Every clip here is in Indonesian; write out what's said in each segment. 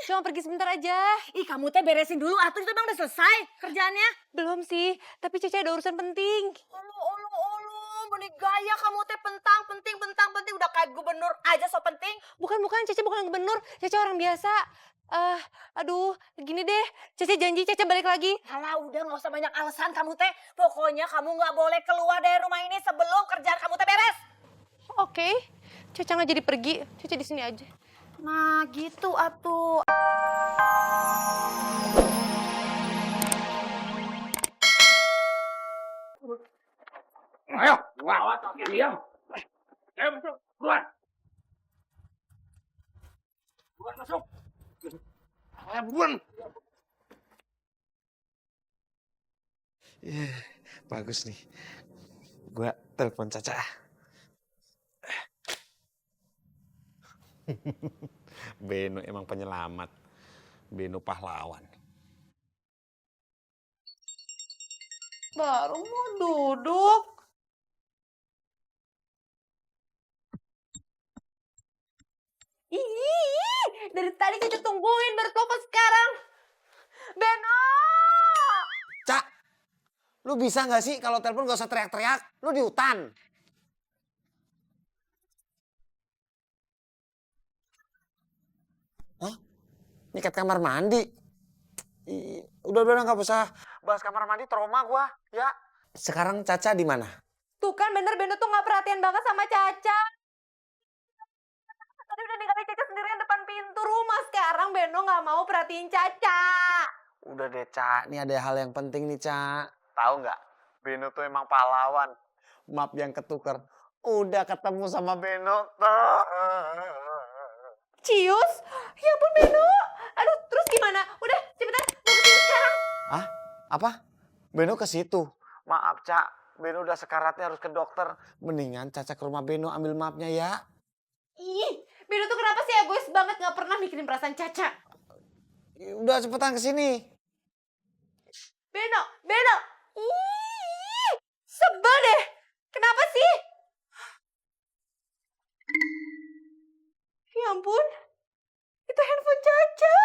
Cuma pergi sebentar aja. Ih, kamu teh beresin dulu atuh, itu emang udah selesai kerjaannya? Belum sih, tapi Cece ada urusan penting. Olu, meni gaya kamu teh penting, udah kayak gubernur aja so penting. Bukan, Cece bukan gubernur, Cece orang biasa. Aduh, gini deh, Cece janji Cece balik lagi. Alah udah gak usah banyak alasan kamu teh. Pokoknya kamu gak boleh keluar dari rumah ini sebelum kerjaan kamu teh beres. Oke, Cece nggak jadi pergi, Cece di sini aja. Nah gitu atuh. Ayo, lawat diam. Ayo masuk, keluar. Keluar masuk. Ayo buruan. Bagus nih. Gua telepon Caca. Beno emang penyelamat. Beno pahlawan. Baru mau duduk. Ih, dari tadi Cece tungguin baru telepon sekarang. Beno! Cak, lu bisa nggak sih kalau telepon gak usah teriak-teriak? Lu di hutan. Hah? Nyikat kamar mandi? Udah nggak usah bahas kamar mandi, trauma gua. Ya. Sekarang Caca di mana? Tuh kan bener Beno tuh gak perhatian banget sama Caca. Tadi udah ninggalin Caca sendirian depan pintu rumah. Sekarang Beno gak mau perhatiin Caca. Udah deh, Cak. Ini ada hal yang penting nih, Cak. Tahu nggak? Beno tuh emang pahlawan. Map yang ketuker. Udah ketemu sama Beno. Cius? Ya ampun Beno. Aduh terus gimana? Udah cepetan mau kesini sekarang. Hah? Apa? Beno ke situ. Maaf, Cak. Beno udah sekaratnya harus ke dokter. Mendingan Caca ke rumah Beno ambil mapnya ya. Ih, Beno tuh kenapa sih egois banget gak pernah mikirin perasaan Caca? Udah cepetan ke sini. Beno. Ih, sebel deh. Kenapa sih? Ya ampun, itu handphone Caca.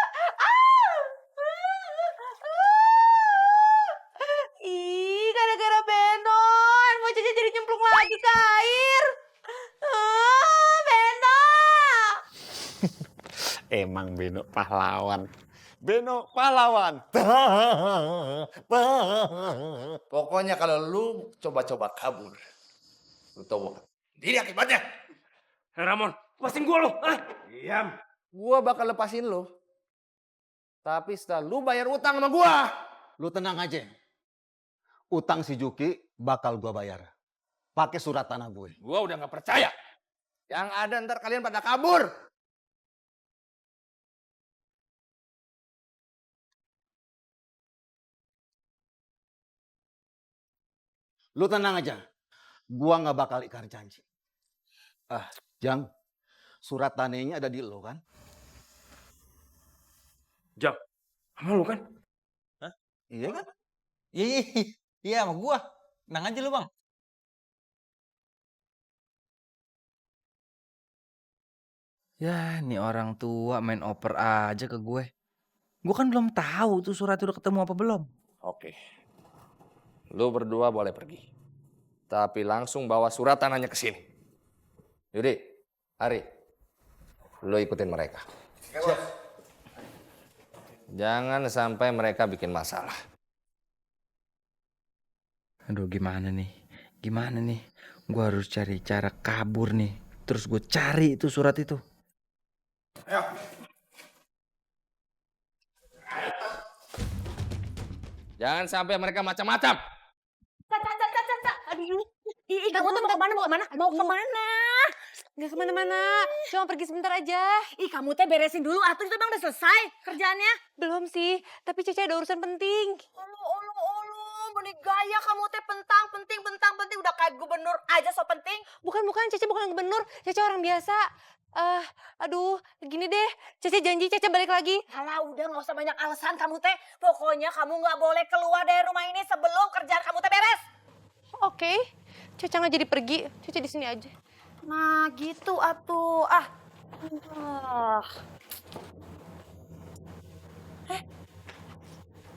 Ih, gara-gara Beno, handphone Caca jadi nyemplung lagi ke air. Beno. Emang Beno pahlawan. Beno pahlawan. Pokoknya kalau lu coba-coba kabur, lu tahu diri akibatnya. Ramon, lepasin gua lu. Diam. Gua bakal lepasin lu. Tapi setelah lu bayar utang sama gua. Lu tenang aja. Utang si Juki bakal gua bayar. Pakai surat tanah gue. Gua udah gak percaya. Yang ada ntar kalian pada kabur. Lu tenang aja. Gua nggak bakal ingkar janji. Jang, surat tanahnya ada di lo kan? Jam, sama lu kan? Iya kan? Iya sama gua. Tenang aja lu bang. Ya, nih orang tua main oper aja ke gue. Gue kan belum tahu tuh surat udah ketemu apa belum. Oke. Lu berdua boleh pergi. Tapi langsung bawa surat tanahnya ke sini. Yudi, Ari, lu ikutin mereka. Jangan sampai mereka bikin masalah. Aduh gimana nih? Gue harus cari cara kabur nih. Terus gue cari itu surat itu. Ayo. Jangan sampai mereka macam-macam. Caca. Aduh. Ih, kamu tuh mau kemana? Mau kemana? Gak kemana-mana, cuma pergi sebentar aja. Ih, kamu teh beresin dulu atuh, itu emang udah selesai kerjaannya? Belum sih, tapi Cece ada urusan penting. Olu, meni gaya kamu teh penting, udah kayak gubernur aja so penting. Bukan, Cece bukan gubernur, Cece orang biasa. Aduh, gini deh, Cece janji Cece balik lagi. Alah udah gak usah banyak alasan kamu teh. Pokoknya kamu gak boleh keluar dari rumah ini sebelum kerjaan kamu teh beres. Oke, Cece nggak jadi pergi, Cece di sini aja. Nah gitu atuh.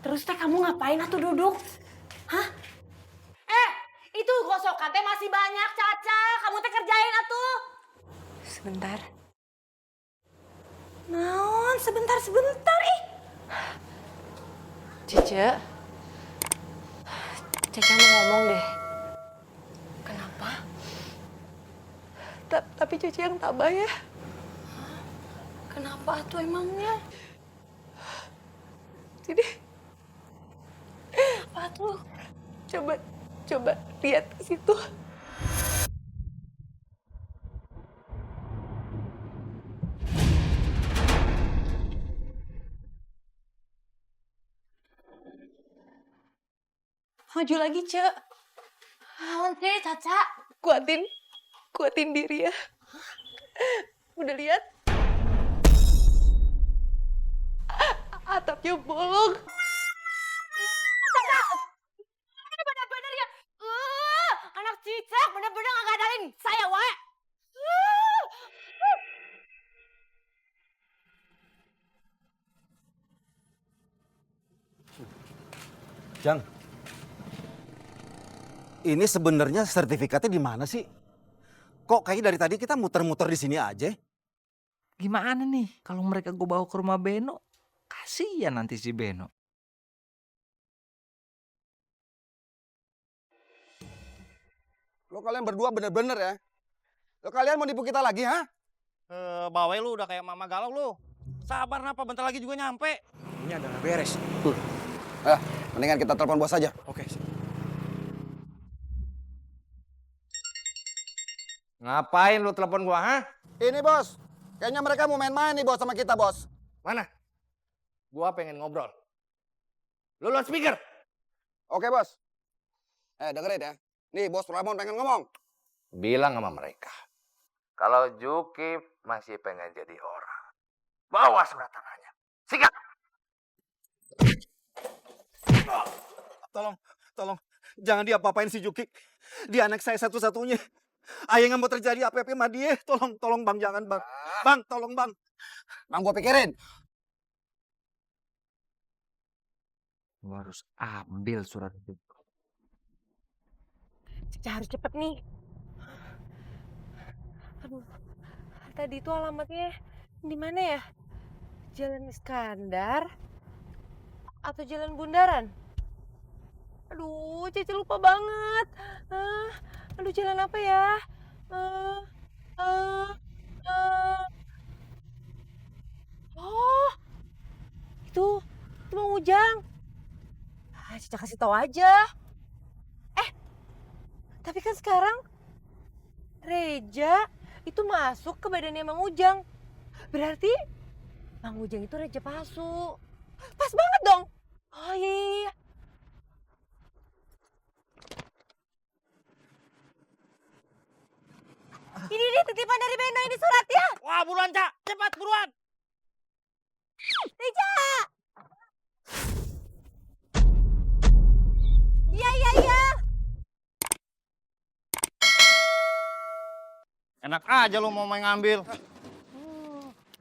Terus teh kamu ngapain atuh duduk? Hah? Itu gosokan teh masih banyak, Caca. Kamu teh kerjain atuh. Sebentar. Naon, sebentar ih. Cece. Cece mau ngomong deh. Kenapa? Tapi Cece yang tabah ya. Kenapa tuh emangnya? Jadi Apa tuh? coba lihat ke situ. Maju lagi, Cek. Naon sih, Caca? Kuatin diri ya. Udah lihat? Atapnya bolong. Ini bener-bener ya. Anak cicak bener-bener gak ngadalin saya wae. Jang, ini sebenarnya sertifikatnya di mana sih? Kok kayaknya dari tadi kita muter-muter di sini aja? Gimana nih kalau mereka gue bawa ke rumah Beno? Kasian nanti si Beno. Lo kalian berdua bener-bener ya? Lo kalian mau nipu kita lagi, ha? Bawel lu udah kayak mama galau lu. Sabar napa, bentar lagi juga nyampe. Ini ada beres. Mendingan kita telepon bos aja. Oke. Ngapain lu telepon gua, ha? Ini bos, kayaknya mereka mau main-main nih bos sama kita bos. Mana? Gua pengen ngobrol. Lu speaker. Oke bos. Dengerin ya. Nih bos Ramon pengen ngomong. Bilang sama mereka. Kalau Juki masih pengen jadi orang. Bawa surat tanahnya. Sikat. Tolong, jangan diapa-apain si Juki. Dia anak saya satu-satunya. Ayah nggak mau terjadi apa-apa sama dia. Tolong bang, jangan bang. Bang, tolong bang. Bang gua pikirin. Gue harus ambil surat itu. Cece harus cepet nih. Aduh, tadi itu alamatnya di mana ya? Jalan Iskandar atau Jalan Bundaran? Aduh, Cece lupa banget. Aduh, jalan apa ya? Oh, itu Mang Ujang. Cece kasih tahu aja. Tapi kan sekarang Reja itu masuk ke badannya Mang Ujang. Berarti Mang Ujang itu Reja palsu. Pas banget dong. Oh iya. Ini titipan dari Beno, ini suratnya. Wah, buruan, Cak. Cepat, buruan. Reja. Iya. Enak aja lu mau main ngambil.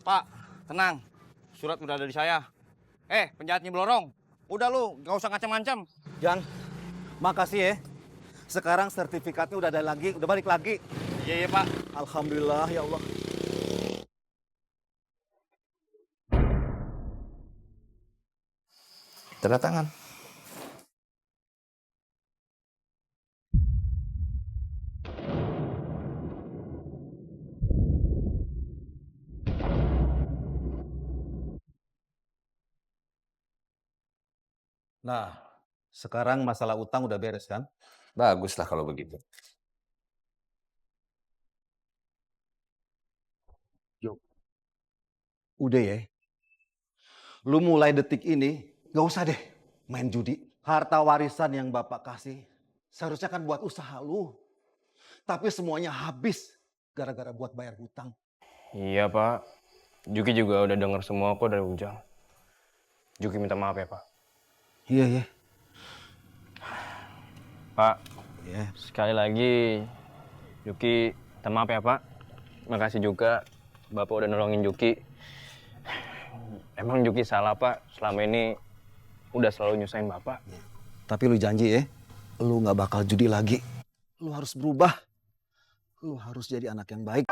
Pak, tenang. Surat udah ada di saya. Penjahatnya Blorong. Udah lu, gak usah ngacam-ngacam. Jang, makasih ya. Sekarang sertifikatnya udah ada lagi, udah balik lagi. Iya, Pak. Alhamdulillah ya Allah. Tanda tangan. Nah, sekarang masalah utang udah beres kan? Baguslah kalau begitu. Udah ya. Lu mulai detik ini, gak usah deh main judi. Harta warisan yang Bapak kasih, seharusnya kan buat usaha lu. Tapi semuanya habis gara-gara buat bayar hutang. Iya, Pak. Juki juga udah denger semua kok dari Ujang. Juki minta maaf ya, Pak. Iya. Pak, Iya. sekali lagi Juki minta maaf ya, Pak. Makasih juga Bapak udah nolongin Juki. Emang Juki salah, Pak. Selama ini udah selalu nyusahin Bapak. Tapi lu janji ya, lu nggak bakal judi lagi. Lu harus berubah. Lu harus jadi anak yang baik.